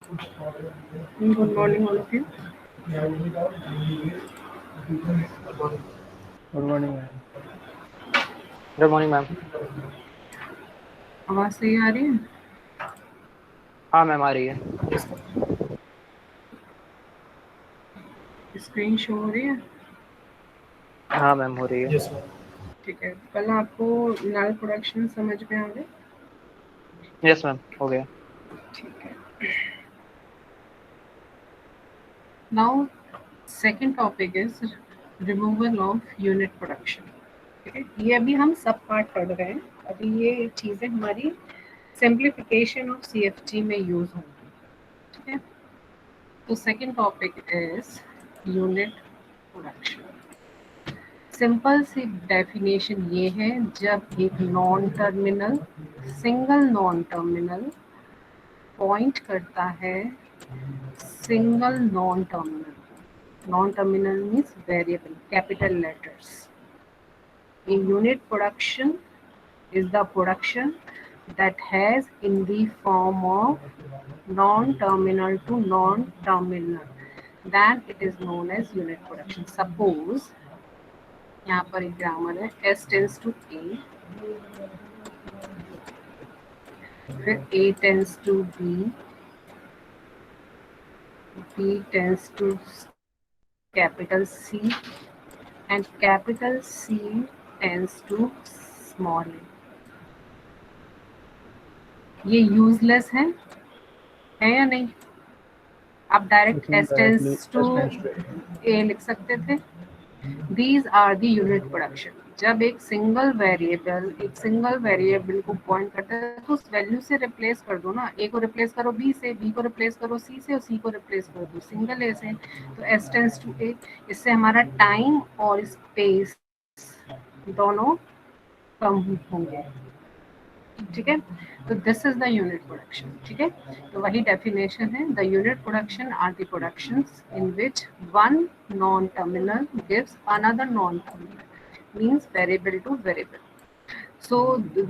Good morning, all of you. Good morning ma'am. Good morning ma'am. आवाज सही आ रही है? हाँ मैम आ रही है। स्क्रीन शो हो रही है? हाँ मैम हो रही है। ठीक है। कल आपको नल प्रोडक्शन समझ में आ गए? यस मैम हो गया। ठीक है। Now second topic is removal of unit production. ठीक है, ये अभी हम सब पार्ट पढ़ रहे हैं। अभी ये चीजें हमारी सिंप्लीफिकेशन ऑफ सीएफजी में यूज होंगी। ठीक है, तो second topic is unit production. Simple सी डेफिनेशन ये है, जब एक non terminal single non terminal point करता है single non terminal means variable capital letters. A unit production is the production that has in the form of non-terminal to non-terminal, then it is known as unit production. Suppose यहाँ पर एक grammar है, S tends to A, फिर A tends to B, B tends to capital C, and capital C tends to small a. ये useless है या नहीं? आप direct S tends to A लिख सकते थे। These are the unit production. जब एक सिंगल वेरिएबल को पॉइंट करता है तो उस वैल्यू से रिप्लेस कर दो ना। A को रिप्लेस करो B से, B को रिप्लेस करो C से और C को रिप्लेस कर दो सिंगल A से। तो S tends to A। इससे हमारा टाइम और स्पेस दोनों कम होंगे। ठीक है, तो this is the unit production. ठीक है, तो वही डेफिनेशन है, the unit production are the productions in which one non terminal gives another non terminal means variable to variable. So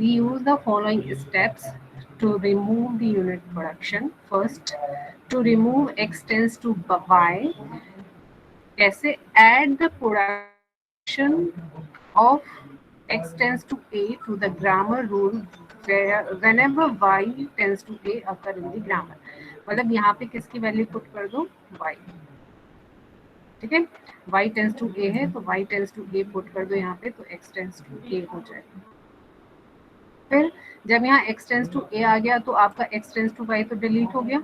we use the following steps to remove the unit production. First, to remove x tends to y, कैसे? add the production of x tends to a to the grammar rule where whenever y tends to a occur in the grammar। मतलब यहाँ पे किसकी value put कर दो? y। ठीक है, y tends to a है तो y tends to a put कर दो यहाँ पे, तो x tends to a हो जाएगा। फिर जब यहाँ x tends to a आ गया तो आपका x tends to y तो डिलीट हो गया।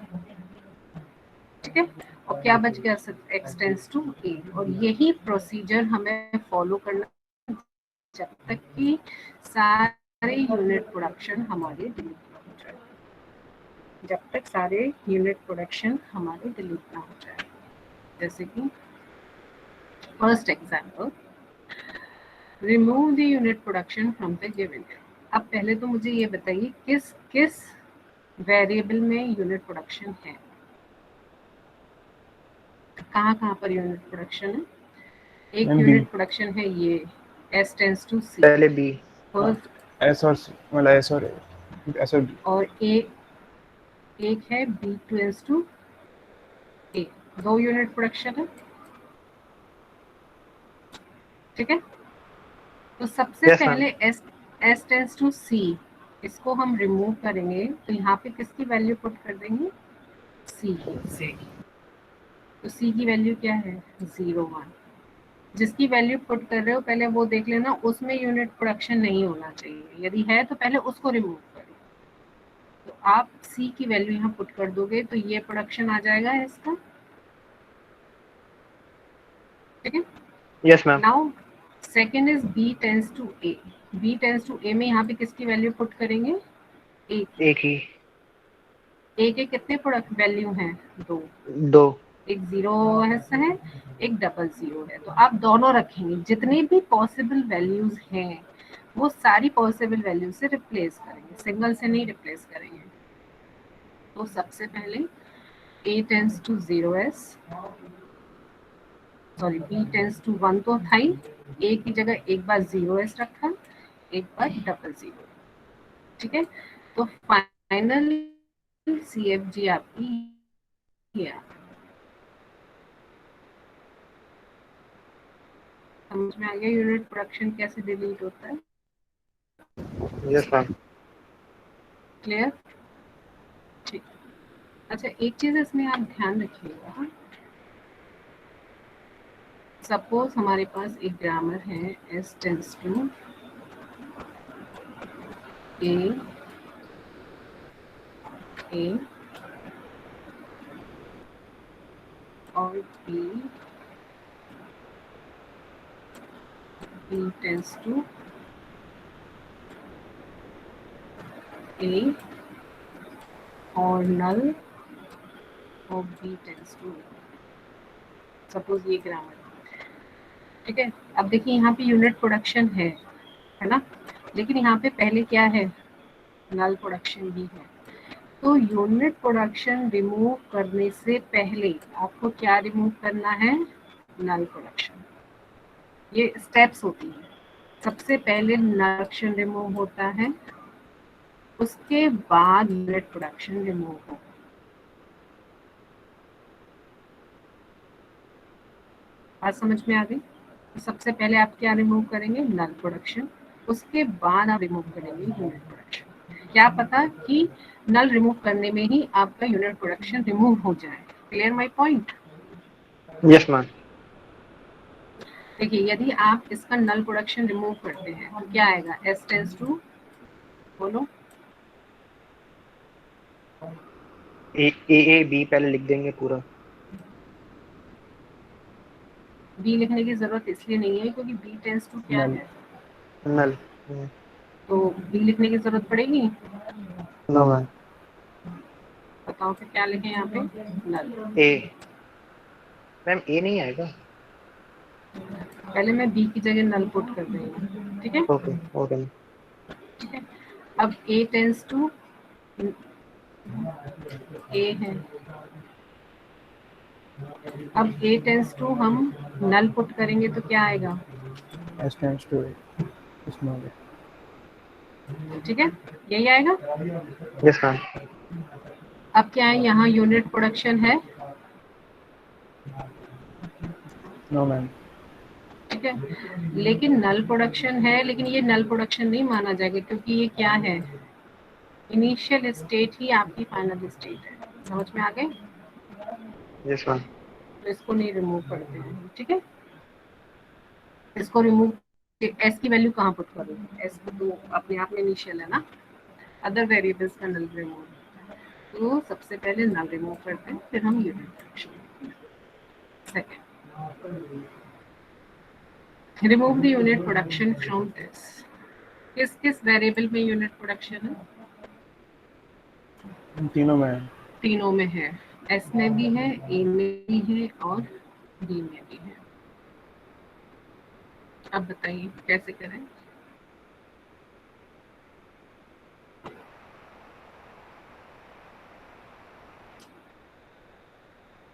ठीक है, और क्या बच गया? सिर्फ x tends to a। और यही प्रोसीजर हमें फॉलो करना जब तक कि सारे यूनिट प्रोडक्शन हमारे डिलीट ना हो जाए, जब तक सारे यूनिट प्रोडक्शन हमारे डिलीट ना हो जाए। जैसे कि first example, remove the unit production from the given. अब पहले तो मुझे ये बताइए किस किस वेरिएबल में यूनिट प्रोडक्शन है, कहाँ कहाँ पर यूनिट प्रोडक्शन है? एक यूनिट प्रोडक्शन है ये S tends to C, पहले B, फर्स्ट एस और मतलब एस और बी। और एक है B tends to A। दो यूनिट प्रोडक्शन है। ठीक है, तो सबसे यस मैम। पहले S tends to C, इसको हम रिमूव करेंगे तो यहाँ पे किसकी वैल्यू पुट कर देंगे? C की। तो C की वैल्यू क्या है? 0 1। जिसकी वैल्यू पुट कर रहे हो पहले वो देख लेना उसमें यूनिट प्रोडक्शन नहीं होना चाहिए, यदि है तो पहले उसको रिमूव करो। तो आप C की वैल्यू यहाँ पुट कर दोगे तो ये प्रोडक्शन आ जाएगा इसका। ठीक है, yes ma'am. Now second is B tends to A। B tends to A में यहाँ पे किसकी वैल्यू पुट करेंगे? A की। एक ही। A के कितने प्रोडक्ट वैल्यू हैं? 2। दो। एक 0 है, एक डबल 0 है, तो आप दोनों रखेंगे। जितनी भी पॉसिबल वैल्यूज हैं वो सारी पॉसिबल वैल्यू से रिप्लेस करेंगे, सिंगल से नहीं रिप्लेस करेंगे। तो सबसे पहले A tends to 0s, sorry B tends to 1 तो था ही, A की जगह एक बार 0s रखा, एक बार डबल 0। ठीक है, तो फाइनल CFG आपकी किया। समझ में आ गया यूनिट प्रोडक्शन कैसे डिलीट होता है? Yes ma'am. क्लियर? ठीक। अच्छा, एक चीज इसमें आप ध्यान रखिएगा, सपोज हमारे पास एक ग्रामर है S टेंस टू A और B टेंस टू A और नल और B टेंस टू। सपोज ये ग्रामर, ठीक है। अब देखिए यहाँ पे यूनिट प्रोडक्शन है ना, लेकिन यहाँ पे पहले क्या है, नल प्रोडक्शन भी है। तो यूनिट प्रोडक्शन रिमूव करने से पहले आपको क्या रिमूव करना है, नल प्रोडक्शन। ये स्टेप्स होती है। सबसे पहले नल प्रोडक्शन रिमूव होता है, उसके बाद यूनिट प्रोडक्शन रिमूव होगा। बात समझ में आ गई? तो सबसे पहले आप क्या रिमूव करेंगे, नल प्रोडक्शन, उसके बाद आप रिमूव करेंगे यूनिट प्रोडक्शन। क्या पता कि नल रिमूव करने में ही आपका यूनिट प्रोडक्शन रिमूव हो जाए। Clear my point? Yes ma'am. देखिए, यदि आप इसका नल प्रोडक्शन रिमूव करते हैं तो क्या आएगा, S टेंस टू, बोलो, ए बी पहले लिख देंगे पूरा। B लिखने की जरूरत इसलिए नहीं है क्योंकि B टेंस टू क्या नल। है, नल। तो B लिखने की जरूरत पड़ेगी। No ma'am. बताओ फिर क्या लिखें यहाँ पे, नल। ए मैम, ए नहीं आएगा। पहले मैं B की जगह नल पुट कर रही हूँ, ठीक है। Okay okay. ठीक है, अब A टेंस टू A है, अब A टेंस टू हम नल पुट करेंगे तो क्या आएगा, S tends to A, small A. ठीक है, यही आएगा। Yes ma'am. अब क्या है, यहाँ यूनिट प्रोडक्शन है, No ma'am. ठीक है, लेकिन नल प्रोडक्शन है, लेकिन ये नल प्रोडक्शन नहीं माना जाएगा क्योंकि ये क्या है, इनिशियल स्टेट ही आपकी फाइनल स्टेट है। समझ में आ गए? Yes ma'am. तो इसको नहीं रिमूव करते हैं, ठीक है। इसको रिमूव, एस की वैल्यू कहाँ पुट करोगे, एस को तो अपने आप में इनिशियल है ना, अदर वेरिएबल्स का नल रिमूव। तो सबसे पहले नल रिमूव करते हैं, फिर हम unit production. Second, remove the unit production from this. किस किस वेरिएबल में यूनिट प्रोडक्शन है, तीनों में है। तीनों में है, एस में भी है, ए में भी है और बी में भी है। अब बताइए कैसे करें।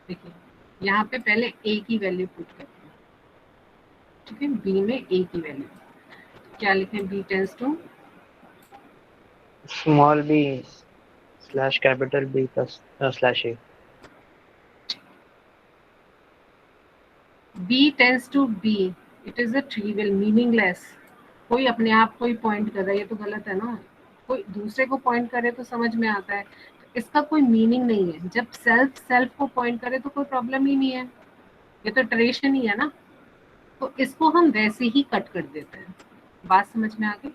देखिए, यहाँ पे पहले ए की वैल्यू पुट करते हैं, ठीक है, बी में ए की वैल्यू क्या लिखें, B tends to small B slash capital B plus slash A. B tends to B, it is a trivial, meaningless। कोई अपने आप को ही पॉइंट कर रहा है, ये तो गलत है ना। कोई दूसरे को पॉइंट करे तो समझ में आता है, तो इसका कोई मीनिंग नहीं है। जब सेल्फ सेल्फ को पॉइंट करे तो कोई प्रॉब्लम ही नहीं है, ये तो ट्रेडिशन ही है ना। तो इसको हम वैसे ही कट कर देते हैं। बात समझ में आ गई?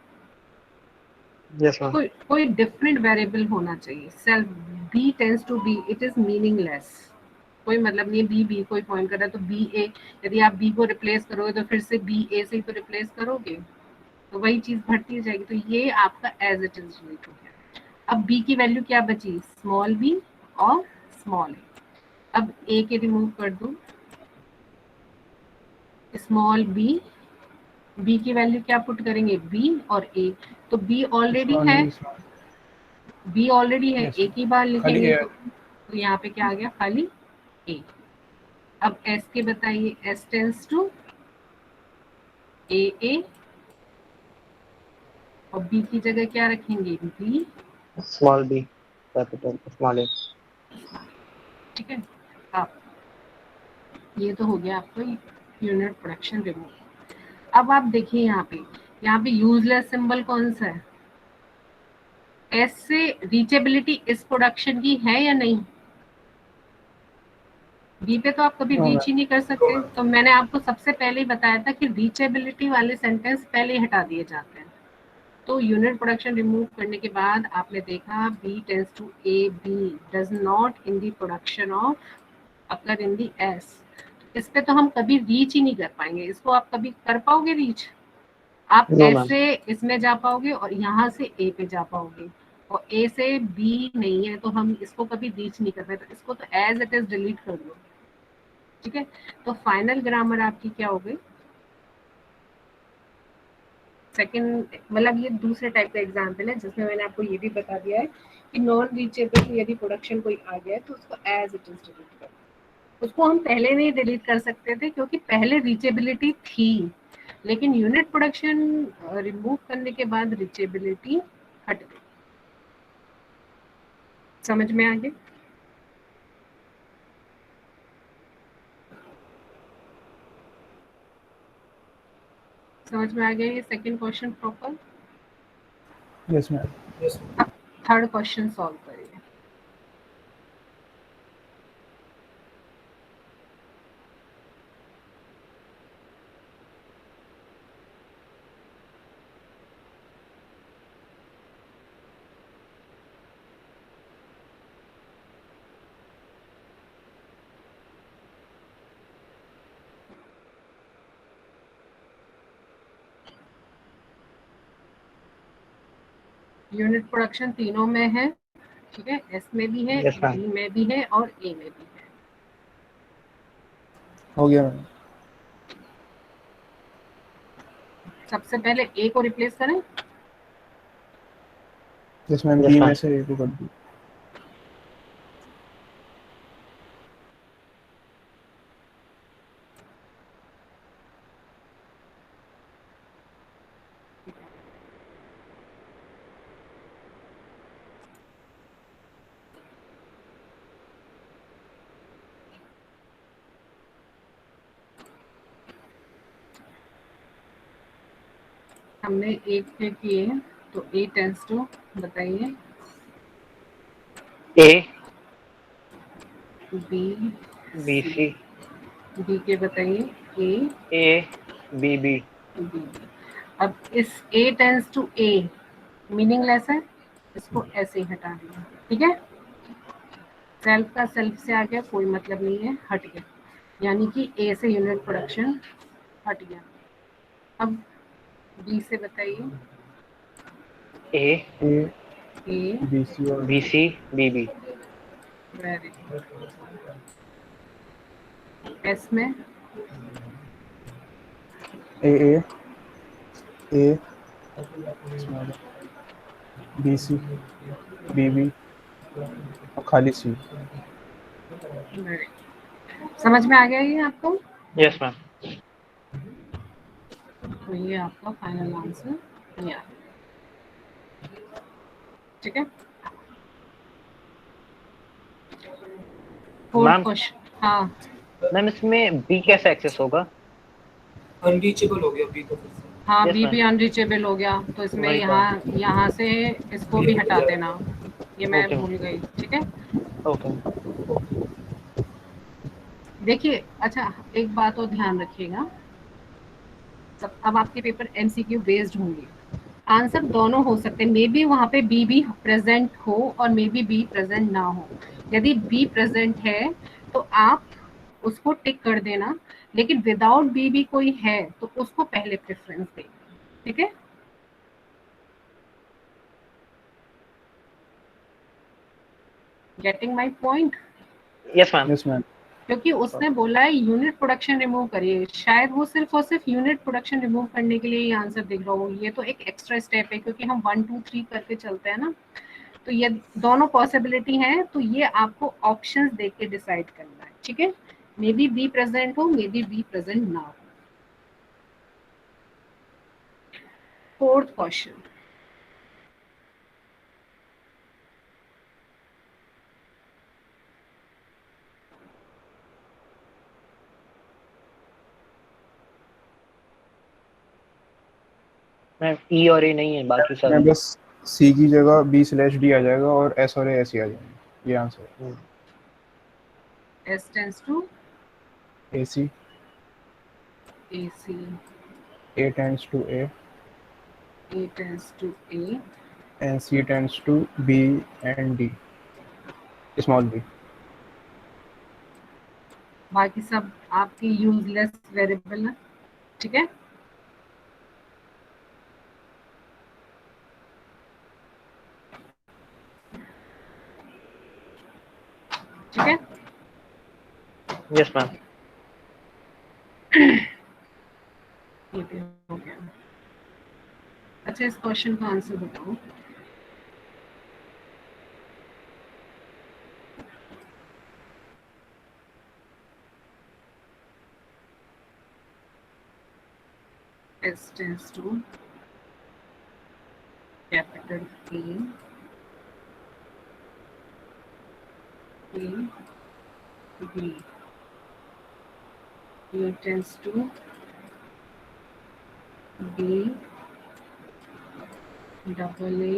Yes ma'am. कोई कोई डिफरेंट वेरिएबल होना चाहिए। Self B tends to B, it is meaningless. कोई मतलब नहीं है बी कोई पॉइंट कर रहा है तो बी ए, यदि आप बी को रिप्लेस करोगे तो फिर से बी ए से ही तो रिप्लेस करोगे, तो वही चीज बढ़ती जाएगी। तो ये आपका एज इट इज डिलीट हो गया। अब बी की वैल्यू क्या बची, स्मॉल बी और स्मॉल ए। अब ए के रिमूव कर दो, स्मॉल बी, बी की वैल्यू क्या पुट करेंगे, बी और ए। तो बी ऑलरेडी है, बी ऑलरेडी है, Yes. एक ही बार खाली लिखेंगे A। तो यहाँ पे क्या आ गया, खाली ए। अब एस के बताइए, एस टेंस टू ए और बी की जगह क्या रखेंगे, B, small B capital small A. ठीक है। अब ये तो हो गया आपका यूनिट प्रोडक्शन रिमूव। अब आप देखिए यहाँ पे यूजलेस सिंबल कौन सा है? एस से रीचेबिलिटी इस प्रोडक्शन की है या नहीं? बी पे तो आप कभी No, रीच ही नहीं कर सकते। तो मैंने आपको सबसे पहले ही बताया था कि रीचेबिलिटी वाले सेंटेंस पहले ही हटा दिए जाते हैं। तो यूनिट प्रोडक्शन रिमूव करने के बाद आपने देखा B tends to A, B does not in the production of occur in the S. इस पे तो हम कभी रीच ही नहीं कर पाएंगे। इसको आप कभी कर पाओगे रीच? आप No, ma'am. ऐसे इसमें जा पाओगे और यहाँ से ए पे जा पाओगे, और ए से बी नहीं है तो हम इसको कभी रीच नहीं कर पाए। तो इसको तो एज इट इज डिलीट कर दो, ठीक है। तो फाइनल ग्रामर आपकी क्या हो गई? सेकंड मतलब ये दूसरे टाइप का एग्जाम्पल है जिसमें मैंने आपको ये भी बता दिया है कि नॉन रीचेबल यदि प्रोडक्शन कोई आ गया है तो उसको एज इट इज डिलीट कर दो। उसको हम पहले नहीं डिलीट कर सकते थे क्योंकि पहले रीचेबिलिटी थी, लेकिन यूनिट प्रोडक्शन रिमूव करने के बाद रीचेबिलिटी हट गई। समझ में आ गई? समझ में आ गया ये second question proper? yes, ma'am. अब थर्ड क्वेश्चन सॉल्व करिए। यूनिट प्रोडक्शन तीनों में है, ठीक है। एस में भी है, Yes, ma'am. बी में भी है और ए में भी है। हो गया मैम। सबसे पहले ए को रिप्लेस करें। yes, ma'am. Yes, B ma'am. में से ए को कर दी। हमने एक पे किए तो ए टेंस टू बताइए A, B, B, C, B के बताइए A, A, B, B. B. अब इस A tends to A meaningless है, इसको ऐसे ही हटा दिया, ठीक है। सेल्फ का सेल्फ से आ गया, कोई मतलब नहीं है, हट गया, यानी कि ए से यूनिट प्रोडक्शन हट गया। अब बी से बताइए A, A, A, B C और B, C, B, B. Very S में ए, ए, बी सी, बी बी और खाली सी। very। समझ में आ गया ये आपको? Yes, ma'am. तो ये आपका फाइनल आंसर ये आ गया, ठीक है। फोर्थ मैम क्वेश्चन, हाँ मैम इसमें B कैसे एक्सेस होगा? अनरीचेबल हो गया बी तो फिर से। हाँ, Yes, बी ma'am. भी अनरीचेबल हो गया, तो इसमें वही तो। यहाँ से इसको भी हटा देना, ये मैं Okay. भूल गई, ठीक है। Okay. देखिए अच्छा, एक बात और ध्यान रखिएगा, अब आपके पेपर एमसीक्यू बेस्ड होंगे, आंसर दोनों हो सकते हैं, मे बी वहाँ पे बी भी प्रेजेंट हो और मे बी बी प्रेजेंट ना हो। यदि बी प्रेजेंट है तो आप उसको टिक कर देना, लेकिन विदाउट बी भी कोई है तो उसको पहले प्रेफरेंस देना, ठीक है। Getting my point? Yes, ma'am. yes, ma'am. क्योंकि उसने बोला है यूनिट प्रोडक्शन रिमूव करिए, शायद वो सिर्फ और सिर्फ यूनिट प्रोडक्शन रिमूव करने के लिए ये आंसर दिख रहा हो। ये तो एक एक्स्ट्रा स्टेप है क्योंकि हम 1 2 3 करके चलते हैं ना, तो ये दोनों पॉसिबिलिटी है, तो ये आपको ऑप्शंस देख के डिसाइड करना है, ठीक है। मे बी बी प्रेजेंट हो, मे बी बी प्रेजेंट ना हो। फोर्थ क्वेश्चन, मैम ई और ए नहीं है, बाकी सब मैं है। बस सी की जगह B/D आ जाएगा और S और A ऐसे ही आ जाएंगे, ये आंसर है। S tends to AC, AC, A tends to A, A tends to A, and C tends to B and D, small b। बाकी सब आपके यूजलेस वेरिएबल है, ठीक है। ठीक है, यस मैम। ये भी हो गया। अच्छा, इस क्वेश्चन का आंसर बताओ। S tends to capital A, A, B. A tends to B, double A,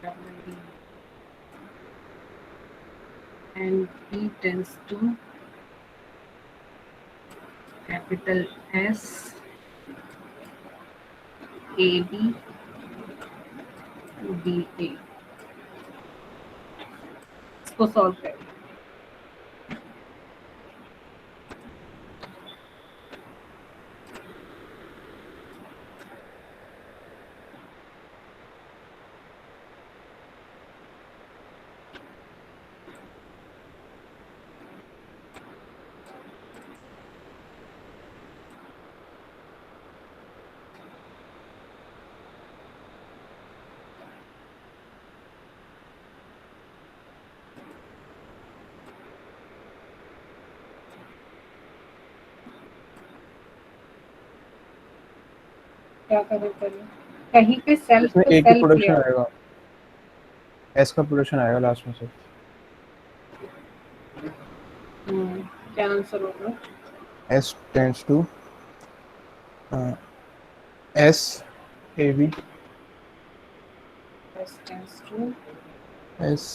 double B, and B tends to capital S, A, B, B, A। इसको सॉल्व करें। क्या करें करें, कहीं पे सेल्फ इसमें तो A की सेल्फ ले प्रोडक्शन आओ। आएगा, S का प्रोडक्शन आएगा लास्ट में से। क्या आंसर होगा? S tends to S A B, S tends to S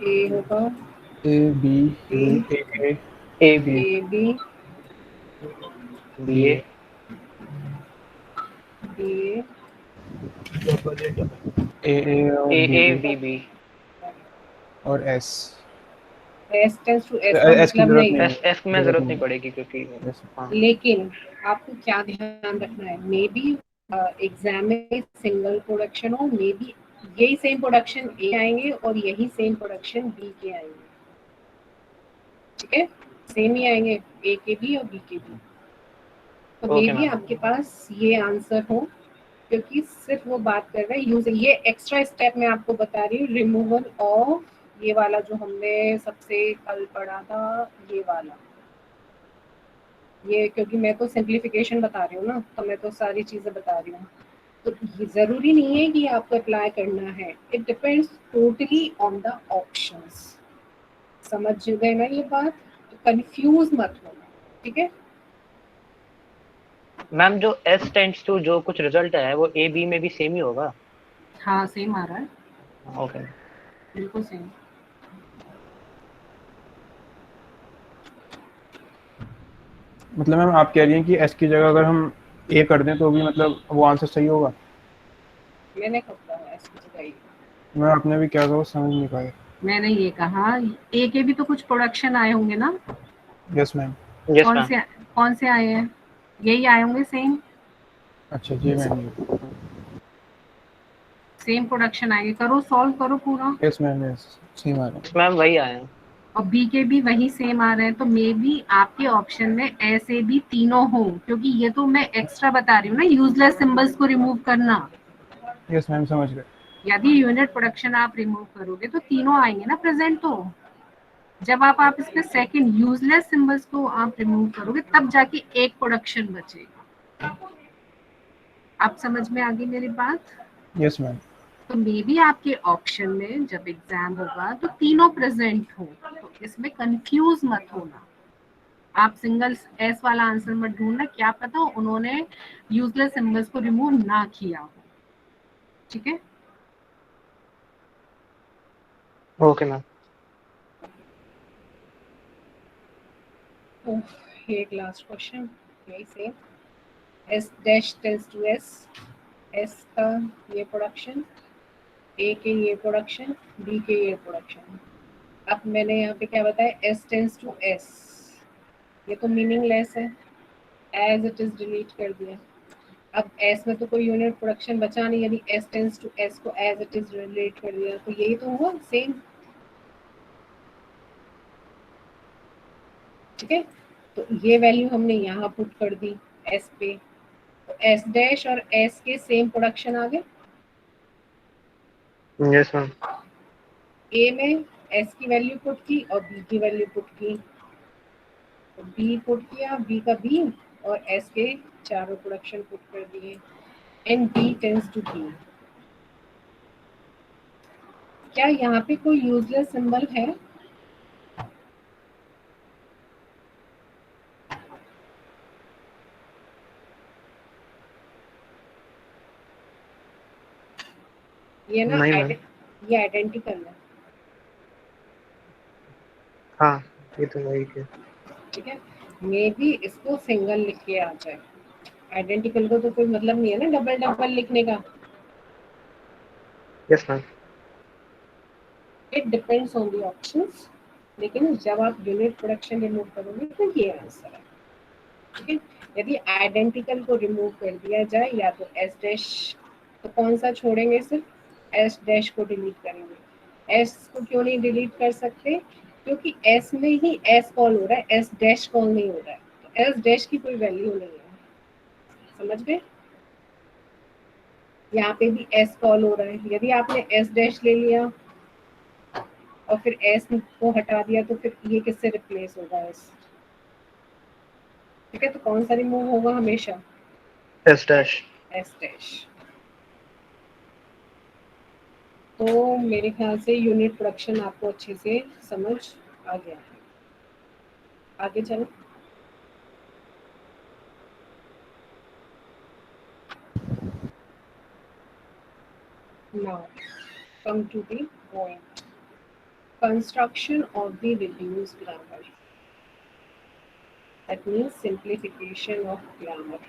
A होगा, A B A, A A B A, B, B A B B, A और A B A A B B. और S। S tends to S का S की मतलब जरूरत नहीं नहीं है। है, एस एस में जरूरत नहीं पड़ेगी क्योंकि Yes। हाँ। लेकिन आपको क्या ध्यान रखना है, मे बी एग्जाम में सिंगल प्रोडक्शन हो, मे बी यही सेम प्रोडक्शन ए आएंगे और यही सेम प्रोडक्शन बी के आएंगे, ठीक है, सेम ही आएंगे, ए के भी और बी के भी। तो मे ओके बी मैम। आपके पास ये आंसर हो, क्योंकि सिर्फ वो बात कर रहा है यूज। ये एक्स्ट्रा स्टेप मैं आपको बता रही हूँ, रिमूवल ऑफ ये वाला जो हमने सबसे कल पढ़ा था, ये वाला, ये क्योंकि मैं तो सिंप्लीफिकेशन बता रही हूँ ना, तो मैं तो सारी चीजें बता रही हूँ। तो ये जरूरी नहीं है कि आपको अप्लाई करना है, it depends totally on the options. समझ गए ना ये बात? तो कंफ्यूज मत होना, ठीक है। मैम जो एस टेंड्स टू जो कुछ रिजल्ट है वो ए बी में भी सेम ही होगा? हाँ सेम आ रहा है, ओके। बिल्कुल सेम। मतलब मैम आप कह रही हैं कि S की जगह अगर हम A कर दें तो भी मतलब वो आंसर सही होगा? मैंने कब कहा ऐसी जगह? मैं आपने भी क्या कहा वो समझ नहीं पाया। मैंने ये कहा ए के भी तो कुछ प्रोडक्शन आए होंगे ना। Yes ma'am. यस कौन मैम। से कौन से आए हैं? यही आए होंगे, सेम अच्छा जी मैम। सेम प्रोडक्शन आएंगे। करो, सॉल्व करो पूरा। यस मैम, यस सेम आ रहा यस मैम वही आए हैं। और बी के भी वही सेम आ रहे हैं, तो मे बी आपके ऑप्शन में ऐसे भी तीनों हो, क्योंकि ये तो मैं एक्स्ट्रा बता रही हूँ ना, यूजलेस सिंबल्स को रिमूव करना। है। यस मैम समझ गए। यदि यूनिट प्रोडक्शन आप रिमूव करोगे तो तीनों आएंगे ना प्रेजेंट। तो जब आप इसके सेकंड यूजलेस सिंबल्स को आप रिमूव करोगे तब जाके एक प्रोडक्शन बचेगा। आप समझ में आ गई मेरी बात? Yes ma'am. तो मे बी आपके ऑप्शन में जब एग्जाम होगा तो तीनों प्रेजेंट हो, तो इसमें कंफ्यूज मत होना। आप सिंगल एस वाला आंसर मत ढूंढना, क्या पता उन्होंने यूजलेस सिंबल्स को रिमूव ना किया हो। ठीक है, ओके मैम। एक लास्ट क्वेश्चन यही same, S dash tends to S, S का ये प्रोडक्शन, ए के ये प्रोडक्शन, बी के ये प्रोडक्शन। अब मैंने यहाँ पे क्या बताया, एस टेंस टू एस, ये तो मीनिंगलेस है, एज इट इज डिलीट कर दिया। अब एस में तो कोई यूनिट प्रोडक्शन बचा नहीं, यानी एस टेंस टू एस को एज इट इज रिलेट कर दिया, तो यही तो हुआ सेम। ठीक है, तो ये वैल्यू हमने यहाँ पुट कर दी एस पे, तो एस डैश और एस के सेम प्रोडक्शन आ गए। Yes ma'am. ए में एस की वैल्यू पुट की और बी की वैल्यू पुट की, तो बी पुट किया, बी का बी, और एस के चारों प्रोडक्शन पुट कर दिए, and B tends to B. क्या यहाँ पे कोई यूजलेस सिंबल है? ये ना नहीं मैम। ये आइडेंटिकल है। हाँ, ये तो वही है। ठीक है, मे भी इसको सिंगल लिख के आ जाए, आइडेंटिकल को तो कोई मतलब नहीं है ना डबल डबल लिखने का। Yes ma'am. It depends on the options, लेकिन जब आप यूनिट प्रोडक्शन रिमूव करोगे तो ये आंसर है। ठीक है, यदि आइडेंटिकल को रिमूव कर दिया जाए, या तो एस डैश, तो कौन सा छोड़ेंगे, सिर्फ एस डैश को डिलीट करेंगे। एस को क्यों नहीं डिलीट कर सकते, क्योंकि एस में ही एस कॉल हो रहा है, एस डैश कॉल नहीं हो रहा है, तो एस डैश की कोई वैल्यू नहीं है। समझ गए, यहाँ पे भी एस कॉल हो रहा है, यदि आपने एस डैश ले लिया और फिर एस को हटा दिया तो फिर ये किससे रिप्लेस होगा, एस। ठीक है, तो कौन सा रिमूव होगा हमेशा, एस डैश। S dash. तो मेरे ख्याल से यूनिट प्रोडक्शन आपको अच्छे से समझ आ गया है। आगे चलो, now come to the point, construction of the reduced grammar, that means simplification of grammar।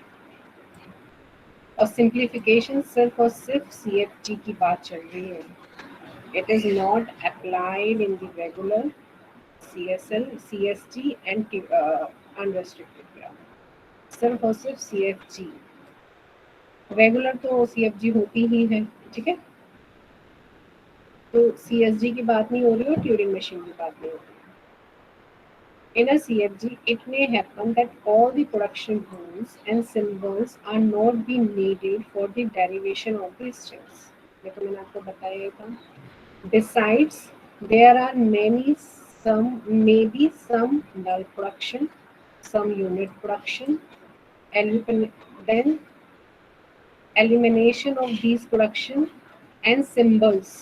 और सिंप्लीफिकेशन सिर्फ और सिर्फ CFG की बात चल रही है, it is not applied in the regular CSL, CSG and unrestricted grammar, सिर्फ और सिर्फ CFG। रेगुलर तो CFG होती ही है। ठीक है, तो CSG की बात नहीं हो रही और ट्यूरिंग मशीन की बात नहीं हो रही। In a CFG, it may happen that all the production rules and symbols are not being needed for the derivation of the strings। ये तो मैंने आपको बताया था। Besides, there are maybe some null production, some unit production, then elimination of these production and symbols।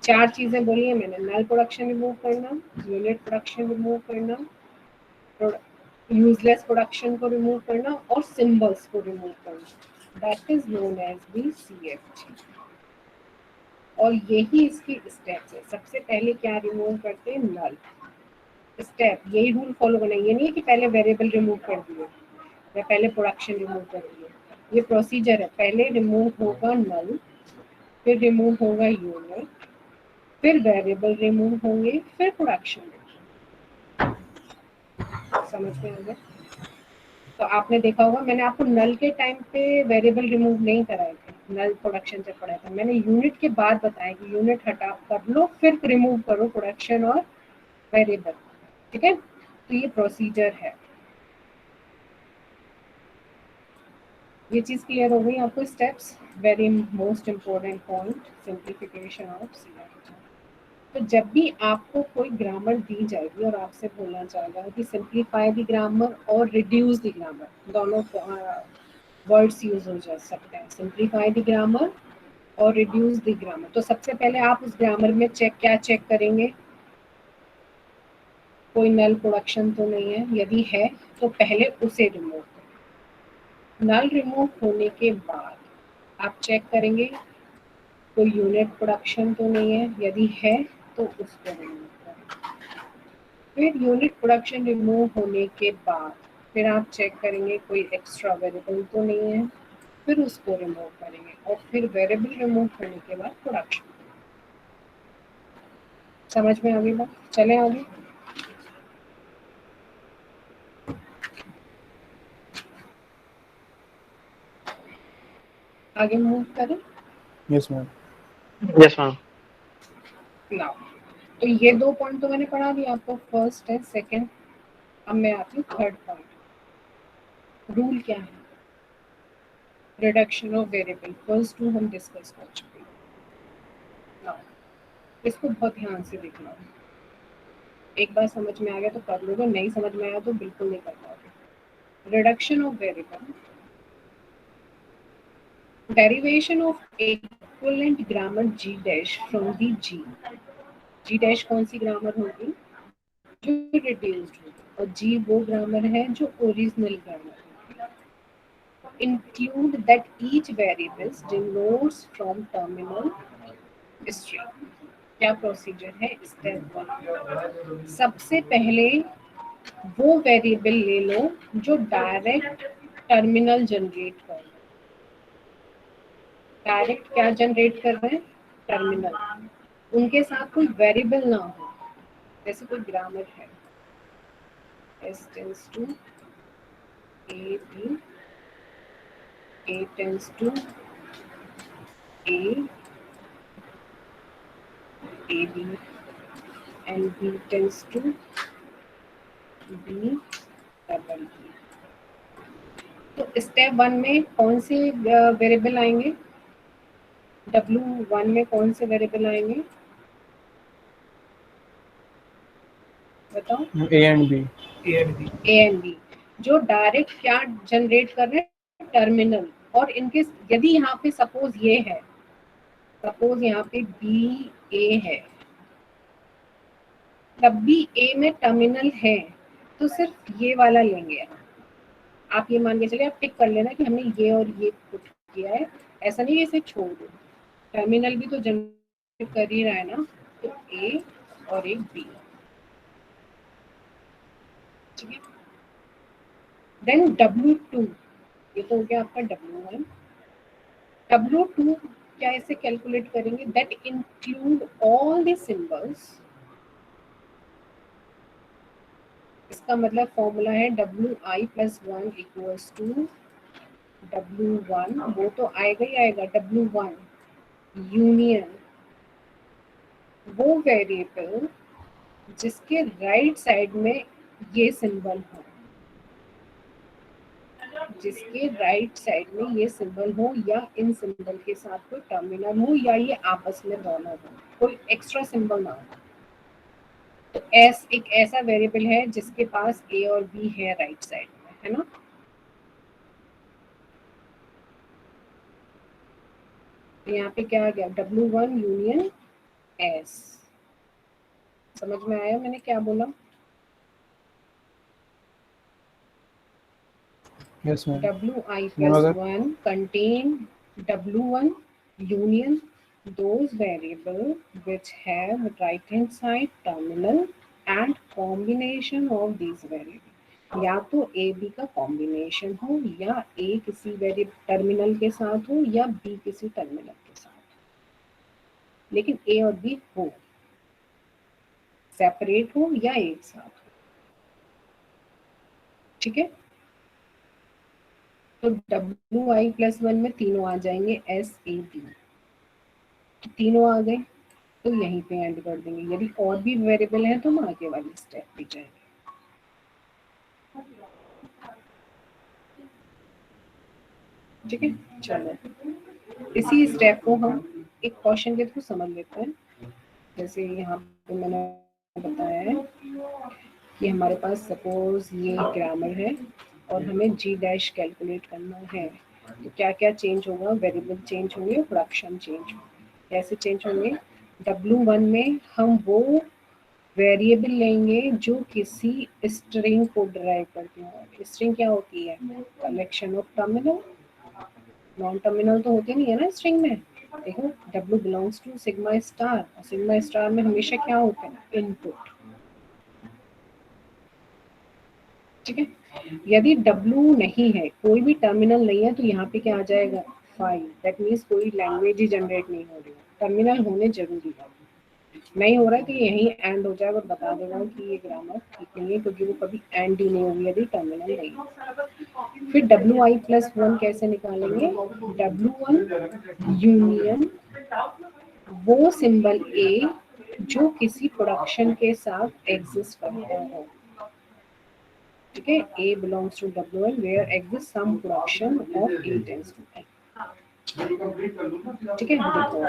चार चीजें बोली है मैंने, नल प्रोडक्शन रिमूव करना, यूनिट प्रोडक्शन रिमूव करना, यूजलेस प्रोडक्शन को रिमूव करना और सिंबल्स को रिमूव करना। That is known as the CFG। और यही इसकी स्टेप्स है। सबसे पहले क्या रिमूव करते हैं, नल स्टेप। यही रूल फॉलो करना, ये नहीं है कि पहले वेरिएबल रिमूव कर दिए या पहले प्रोडक्शन रिमूव कर दिए, ये प्रोसीजर है। पहले रिमूव होगा नल, फिर रिमूव होगा यूनिट, फिर वेरिएबल रिमूव होंगे, फिर प्रोडक्शन। समझ में आ गया? तो आपने देखा होगा मैंने आपको नल के टाइम पे वेरिएबल रिमूव नहीं कराए थे, नल प्रोडक्शन से पढ़ाया था मैंने। यूनिट के बाद बताया कि यूनिट हटा कर लो फिर रिमूव करो प्रोडक्शन और वेरिएबल। ठीक है, तो ये प्रोसीजर है। ये चीज क्लियर हो गई आपको, steps. Very most important point, simplification of CFG। तो जब भी आपको कोई ग्रामर दी जाएगी और आपसे बोलना चाहेगा कि सिंप्लीफाई द ग्रामर और रिड्यूस द ग्रामर, दोनों वर्ड्स यूज हो जा सकते हैं, सिंप्लीफाई द ग्रामर और रिड्यूस द ग्रामर। तो सबसे पहले आप उस ग्रामर में क्या चेक करेंगे, कोई नल प्रोडक्शन तो नहीं है, यदि है तो पहले उसे रिमूव करें। नल रिमूव होने के बाद आप चेक करेंगे कोई यूनिट प्रोडक्शन तो नहीं है, यदि है तो उसको रिमूव करें। फिर यूनिट प्रोडक्शन रिमूव होने के बाद फिर आप चेक करेंगे कोई एक्स्ट्रा वेरिएबल तो नहीं है, फिर उसको रिमूव करेंगे और फिर वेरिएबल रिमूव करने के बाद प्रोडक्शन। समझ में आ गई बात? चले आगे। आगे मूव करें। Yes ma'am. Yes ma'am. Now तो ये 2 पॉइंट तो मैंने पढ़ा दिया आपको, फर्स्ट है, सेकंड। अब मैं आती हूँ थर्ड पॉइंट। रूल क्या है? Reduction of variable. फर्स्ट 2 हम डिस्कस कर चुके हैं। नाउ इसको बहुत ध्यान से देखना। एक बार समझ में आ गया तो कर लोगे, नहीं समझ में आया तो बिल्कुल नहीं कर पाओगे। Reduction of variable, derivation of equivalent grammar G dash from the G. G dash कौन सी ग्रामर होगी? जो रिड्यूस्ड होगी, और जी वो ग्रामर है जो ओरिजिनल ग्रामर है। Include that each variable denotes from terminal string. क्या प्रोसीजर है? स्टेप 1, सबसे पहले वो वेरिएबल ले लो जो डायरेक्ट टर्मिनल जनरेट कर रहे हैं। डायरेक्ट क्या जनरेट कर रहे हैं? टर्मिनल। उनके साथ कोई वेरिएबल ना हो, जैसे कोई ग्रामर है s tends to a b, a tends to a, a b, and b tends to b double b। तो स्टेप 1 में कौन से वेरिएबल आएंगे? W1 में कौन से वेरिएबल आएंगे बताओ? A and B. A and B. A and B, जो डायरेक्ट क्या जनरेट कर रहे हैं? टर्मिनल। और इनके यदि यहाँ पे सपोज ये है, सपोज यहाँ पे बी ए है, तब भी ए में टर्मिनल है तो सिर्फ ये वाला लेंगे। आप ये मान के चलिए, आप टिक कर लेना कि हमने ये और ये पुट किया है, ऐसा नहीं है इसे छोड़ दो, टर्मिनल भी तो जनरेट कर ही रहा है ना। तो ए और एक बी, ठीक है। देन W2, ये तो हो गया आपका W1। W2 क्या इसे कैलकुलेट करेंगे? That include all the symbols. इसका मतलब फॉर्मूला है WI+1 इक्वल्स टू W1, वो तो आएगा ही आएगा, W1 यूनियन वो वेरिएबल जिसके राइट साइड में ये सिंबल हो, जिसके राइट साइड में ये सिंबल हो, या इन सिंबल के साथ कोई टर्मिनल हो, या ये आपस में दोनों हो, कोई एक्स्ट्रा सिंबल ना हो। तो एस एक ऐसा वेरिएबल है जिसके पास ए और बी है राइट साइड में, है ना। तो यहाँ पे क्या आ गया? W1 union S. समझ में आया मैंने क्या बोला? Yes ma'am. WI+1 contain W1 union those variable which have right hand side terminal and combination of these variable। या तो ए बी का कॉम्बिनेशन हो, या ए किसी वेरिएबल टर्मिनल के साथ हो, या बी किसी टर्मिनल के साथ, लेकिन ए और बी हो, सेपरेट हो या एक साथ हो, ठीक है। तो WI+1 में तीनों आ जाएंगे, SAB तीनों आ गए, तो यहीं पे एंड कर देंगे। यदि और भी वेरिएबल है तो हम आगे वाली स्टेप पे जाएंगे, ठीक है। चलो इसी स्टेप को हम एक क्वेश्चन के थ्रू समझ लेते हैं। जैसे यहाँ पे मैंने बताया है कि हमारे पास सपोज ये ग्रामर है और हमें जी डैश कैलकुलेट करना है, तो क्या क्या चेंज होगा? वेरिएबल चेंज होंगे, प्रोडक्शन चेंज होंगे। कैसे चेंज होंगे? W1 में हम वो वेरिएबल लेंगे जो किसी स्ट्रिंग को डिराइव करते हो। स्ट्रिंग क्या होती है? Collection of terminal. Non terminal तो होते नहीं है ना स्ट्रिंग में। देखो W belongs to sigma star, और सिग्मा स्टार में हमेशा क्या होता है? इनपुट। ठीक है, यदि W नहीं है, कोई भी टर्मिनल नहीं है, तो यहाँ पे क्या आ जाएगा? फाइल। दैट मीन्स कोई लैंग्वेज ही जनरेट नहीं हो रही है, टर्मिनल होने जरूरी है। नहीं हो रहा है तो यही एंड हो जाएगा और बता देगा कि ये ग्रामर ठीक नहीं है, क्योंकि वो कभी एंड ही नहीं होगी यदि टर्मिनल नहीं है। फिर WI+1 कैसे निकालेंगे? W1 यूनियन वो सिंबल A जो किसी प्रोडक्शन के साथ एग्जिस्ट करता हो। ठीक है, A belongs to W1 where exists some production of A tends to N। ठीक है, देखो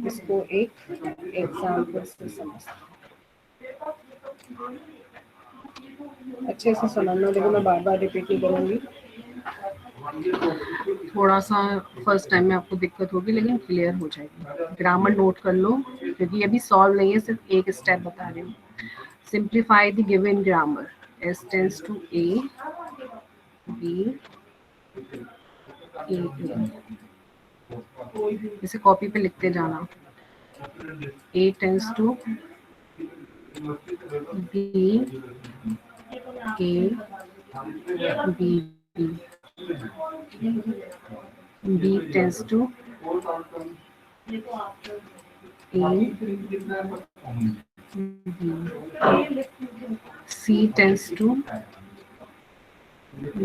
इसको एक एग्जाम्पल से समझते अच्छे से समझना। देखो मैं बार बार रिपीट नहीं करूंगी, थोड़ा सा फर्स्ट टाइम में आपको दिक्कत होगी लेकिन क्लियर हो जाएगी। ग्रामर नोट कर लो, क्योंकि अभी सॉल्व नहीं है, सिर्फ एक स्टेप बता रही हूँ। Simplify the given grammar. S tends to A, B, A। इसे कॉपी पे लिखते जाना। A tends to B, A, B, B tends to A, B, C tends to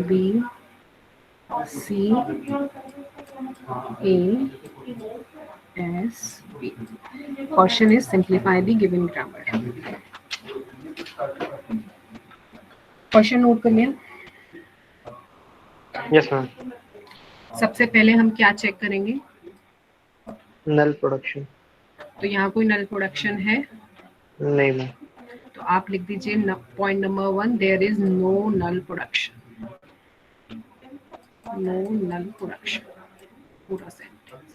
B, C, A, S, B। Question is simplify the given grammar। Question note कर लिया? Yes ma'am. सबसे पहले हम क्या चेक करेंगे? नल प्रोडक्शन। तो यहाँ कोई नल प्रोडक्शन है? नहीं मैम। तो आप लिख दीजिए point number 1, there is no null production. No null production, पूरा सेंटेंस।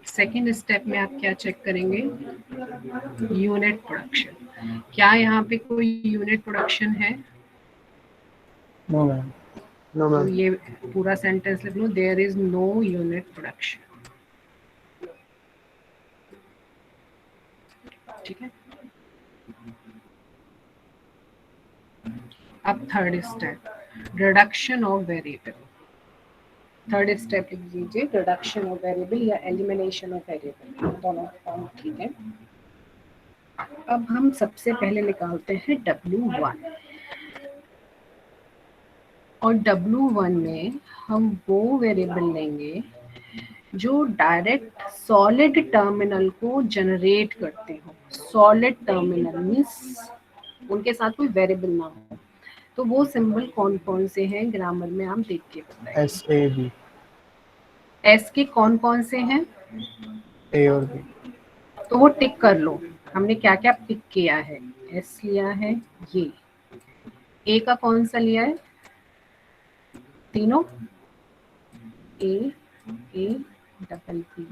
सेकेंड स्टेप में आप क्या चेक करेंगे? Unit production. क्या यहाँ पे कोई यूनिट प्रोडक्शन है? No ma'am. नो तो मैम। ये पूरा सेंटेंस लिख लो, there is no unit production. ठीक है, अब third step, reduction of variable. Third step लिख लीजिए, रिडक्शन ऑफ वेरिएबल या एलिमिनेशन ऑफ वेरिएबल, दोनों फॉर्म ठीक है। अब हम सबसे पहले निकालते हैं W1, और W1 में हम वो वेरिएबल लेंगे जो डायरेक्ट सॉलिड टर्मिनल को जनरेट करते हो। सॉलिड टर्मिनल मीन्स उनके साथ कोई वेरिएबल ना हो। तो वो सिंबल कौन कौन से हैं ग्रामर में आप देख के बताइए। SAB। एस के कौन कौन से हैं? A और B। तो वो टिक कर लो। हमने क्या क्या पिक किया है? एस लिया है, ये ए का कौन सा लिया है? तीनों ए, ए डबल पी,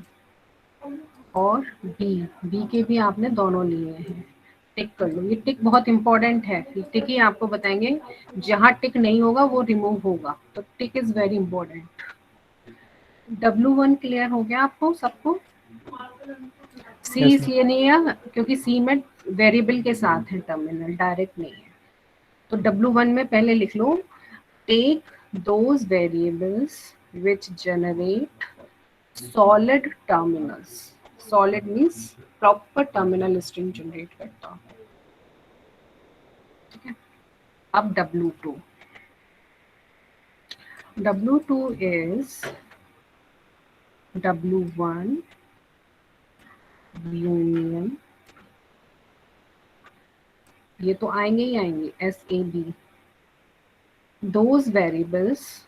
और बी के भी आपने दोनों लिए हैं। टिक कर लो, ये टिक बहुत इंपॉर्टेंट है। ये टिक ही आपको बताएंगे, जहां टिक नहीं होगा वो रिमूव होगा, तो tick is very important. W1 clear हो गया आपको सबको? सी Yes, इसलिए नहीं है क्योंकि सी में वेरिएबल के साथ है टर्मिनल, डायरेक्ट नहीं है। तो W1 में पहले लिख लो, take those variables which generate solid terminals. Solid means proper terminal string generate करता हूँ। ठीक है, अब W2। W2 is W1 union, ये तो आएंगे ही आएंगे, SAB, दोज वेरिएबल्स,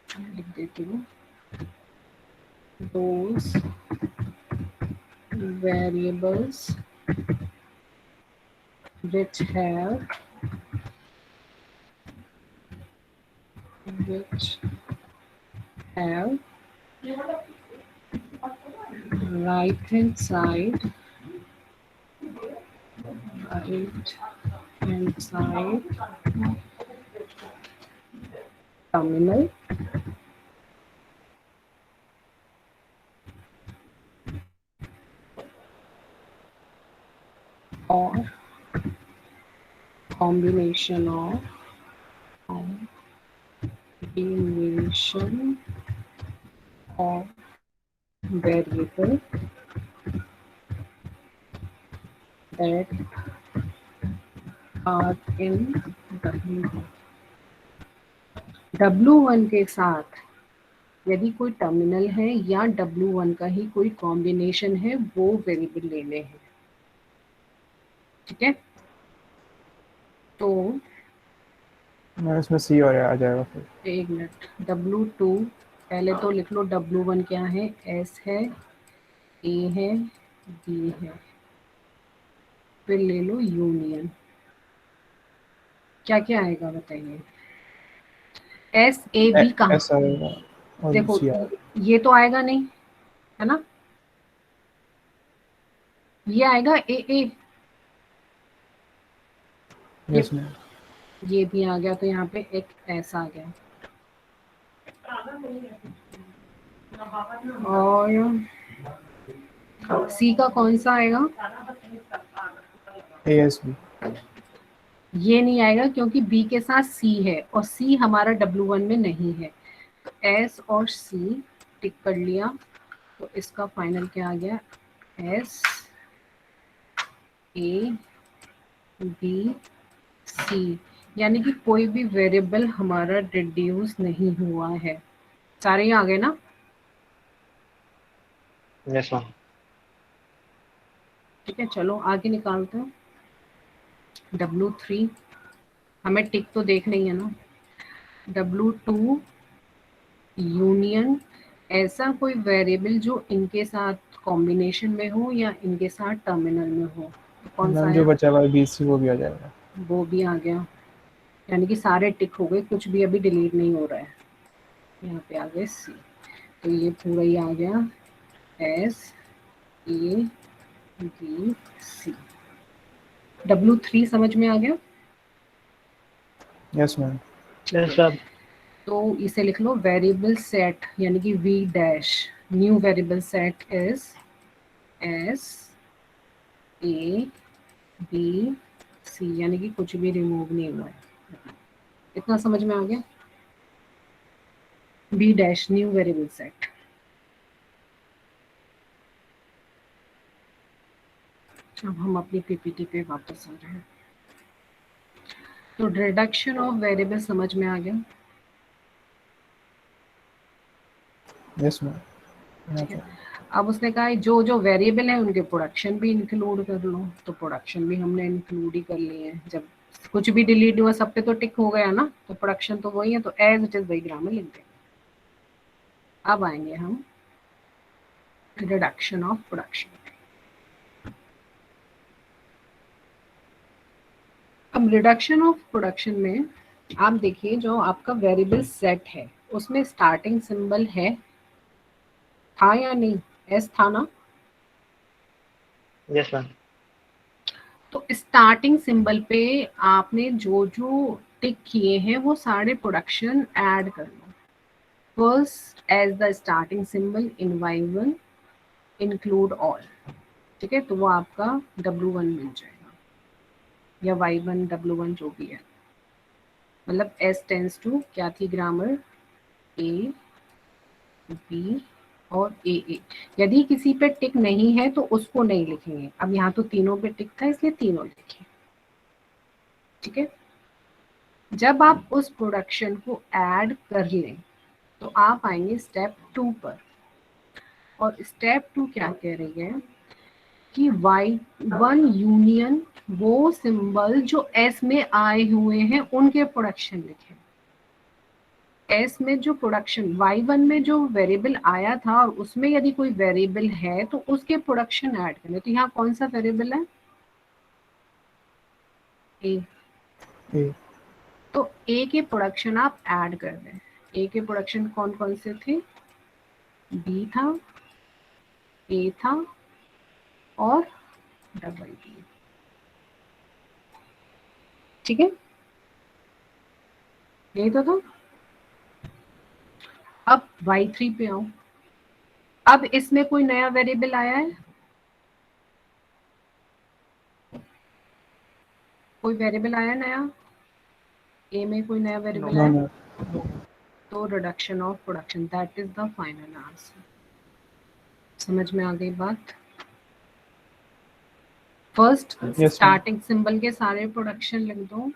लिख देती हूँ, those variables which have right hand side terminal or combination of variable that are in W1। W1 के साथ यदि कोई टर्मिनल है या W1 का ही कोई कॉम्बिनेशन है वो वेरिएबल लेने हैं। ठीक है, तो मैं इसमें सी और आ जाएगा फिर। एक मिनट, W2 पहले तो लिख लो। W1 क्या है? S है, A है, B है, फिर ले लो यूनियन। क्या क्या आएगा बताइए? SAB कहाँ? एस आएगा और देखो सी आएगा। ये तो आएगा नहीं, है ना? ये आएगा AA, यस मैम। ये भी आ गया, तो यहाँ पे एक S आ गया। और C का कौन सा आएगा? ASB। ये नहीं आएगा क्योंकि B के साथ C है और C हमारा W1 में नहीं है। तो S और C टिक कर लिया, तो इसका फाइनल क्या आ गया? S A B C, यानी कि कोई भी वेरिएबल हमारा रिड्यूस नहीं हुआ है। सारे ही आ गए ना? Yes ma'am. ठीक है, चलो आगे निकालते हैं। W3 हमें टिक तो देख नहीं है ना। W2 यूनियन, ऐसा कोई वेरिएबल जो इनके साथ कॉम्बिनेशन में हो या इनके साथ टर्मिनल में हो। तो कौन सा मैम जो आया? बचा हुआ है BC वो भी आ जाएगा। वो भी आ गया, यानी कि सारे टिक हो गए, कुछ भी अभी डिलीट नहीं हो रहा है। यहाँ पे आ गए C, तो ये पूरा ही आ गया S A B C। W3 समझ में आ गया? Yes ma'am. Yes ma'am. तो इसे लिख लो वेरिएबल सेट, यानी कि V dash new variable set is S A B C, यानी कि कुछ भी रिमूव नहीं हुआ है। इतना समझ में आ गया? V dash new variable set. अब हम अपनी पीपीटी पे वापस आ रहे हैं। तो रिडक्शन ऑफ वेरिएबल समझ में आ गया? Yes ma'am. ठीक है, अब उसने कहा जो जो वेरिएबल है उनके प्रोडक्शन भी इंक्लूड कर लो, तो प्रोडक्शन भी हमने इंक्लूड ही कर लिए हैं। जब कुछ भी डिलीट हुआ सब पे तो टिक हो गया ना, तो प्रोडक्शन तो वही है, तो एज इट इज वही ग्रामर लिख देंगे। अब आएंगे हम रिडक्शन ऑफ प्रोडक्शन। अब रिडक्शन ऑफ प्रोडक्शन में आप देखिए, जो आपका वेरिएबल सेट है उसमें स्टार्टिंग सिंबल है, था या नहीं? एस था ना? Yes ma'am. तो स्टार्टिंग सिंबल पे आपने जो जो टिक किए हैं वो सारे प्रोडक्शन ऐड कर लो। First as the starting symbol in Y1 include all. ठीक है, तो वो आपका W1 मिल जाएगा, या Y1 W1 जो भी है। मतलब S टेंस टू क्या थी ग्रामर? A B और AA। यदि किसी पे टिक नहीं है तो उसको नहीं लिखेंगे। अब यहाँ तो तीनों पे टिक था इसलिए तीनों लिखे। ठीक है, जब आप उस प्रोडक्शन को ऐड कर लें तो आप आएंगे स्टेप 2 पर। और स्टेप 2 क्या कह रही है कि Y1 यूनियन वो सिंबल जो S में आए हुए हैं उनके प्रोडक्शन लिखें। S में जो प्रोडक्शन Y1 में जो वेरिएबल आया था और उसमें यदि कोई वेरिएबल है तो उसके प्रोडक्शन ऐड करें। तो यहाँ कौन सा वेरिएबल है? A। ए। तो A के प्रोडक्शन आप ऐड कर दें। A के प्रोडक्शन कौन कौन से थे? B था, ए था और डबल बी। ठीक है, यही तो था। अब y3 पे आओ। अब इसमें कोई नया वेरिएबल आया है? कोई वेरिएबल आया नया? ए में कोई नया वेरिएबल नो आया? नो तो reduction of production, that is the final answer. समझ में आ गई बात? फर्स्ट यस स्टार्टिंग सिंबल के सारे प्रोडक्शन लिख दो।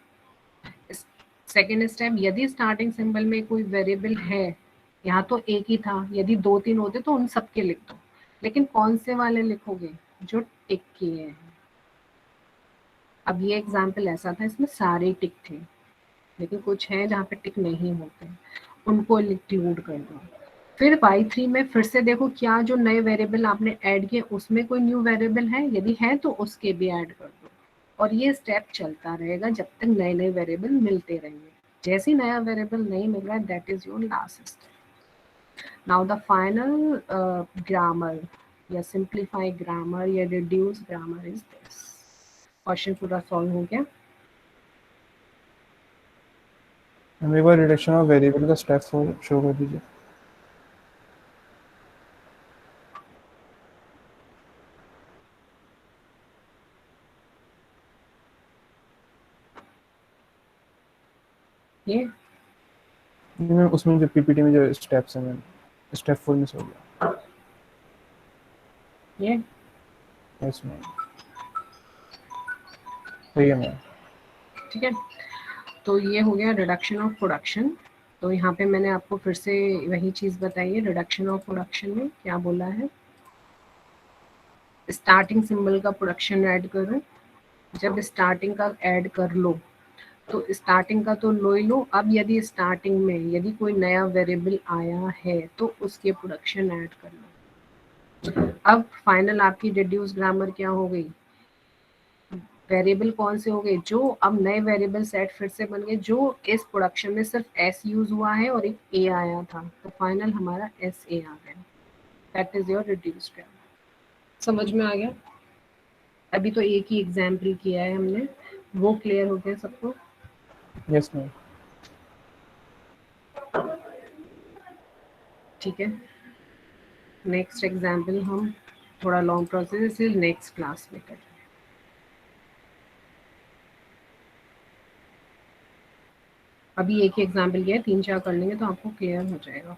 सेकेंड स्टेप, यदि स्टार्टिंग सिंबल में कोई वेरिएबल है, यहाँ तो एक ही था, यदि 2-3 होते तो उन सबके लिख दो, लेकिन कौन से वाले लिखोगे? जो टिक किए हैं। अब ये एग्जाम्पल ऐसा था, इसमें सारे टिक थे, लेकिन कुछ है जहाँ पे टिक नहीं होते, उनको इंक्लूड कर दो। फिर y3 में फिर से देखो क्या जो नए वेरिएबल आपने ऐड किए उसमें कोई न्यू वेरिएबल है, यदि है तो उसके भी ऐड कर दो, और ये स्टेप चलता रहेगा जब तक नए नए वेरिएबल मिलते रहेंगे। जैसे ही नया वेरिएबल नहीं मिल रहा है, that is your last step. Now the final grammar या सिंप्लीफाई ग्रामर या reduce grammar is this. Question पूरा सॉल्व हो गया। हमें एक बार रिडक्शन ऑफ वेरिएबल का स्टेप शो कर दीजिए। ये मैम उसमें जो पीपीटी में जो स्टेप्स हैं मैम, स्टेप 4 मिस हो गया। ये यस मैम, सही है मैम। ठीक है, तो ये हो गया रिडक्शन ऑफ प्रोडक्शन। तो यहाँ पे मैंने आपको फिर से वही चीज़ बताई है। रिडक्शन ऑफ प्रोडक्शन में क्या बोला है? स्टार्टिंग सिंबल का प्रोडक्शन ऐड करो। जब स्टार्टिंग का ऐड कर लो तो स्टार्टिंग का तो लो ही लो, अब यदि स्टार्टिंग में यदि कोई नया वेरिएबल आया है तो उसके प्रोडक्शन ऐड कर लो। अब फाइनल आपकी रिड्यूस ग्रामर क्या हो गई? वेरिएबल कौन से हो गए? जो अब नए वेरिएबल सेट फिर से बन गए, जो इस प्रोडक्शन में सिर्फ एस यूज हुआ है और एक ए आया था, तो फाइनल हमारा एस ए आ गया। That is your reduce grammar. समझ में आ गया? अभी तो एक ही एग्जाम्पल किया है हमने, वो क्लियर हो गया सबको? Yes ma'am. ठीक है, नेक्स्ट एग्जाम्पल हम थोड़ा लॉन्ग प्रोसेस है, नेक्स्ट क्लास में करें। अभी एक ही एग्जाम्पल किया है, 3-4 कर लेंगे तो आपको क्लियर हो जाएगा।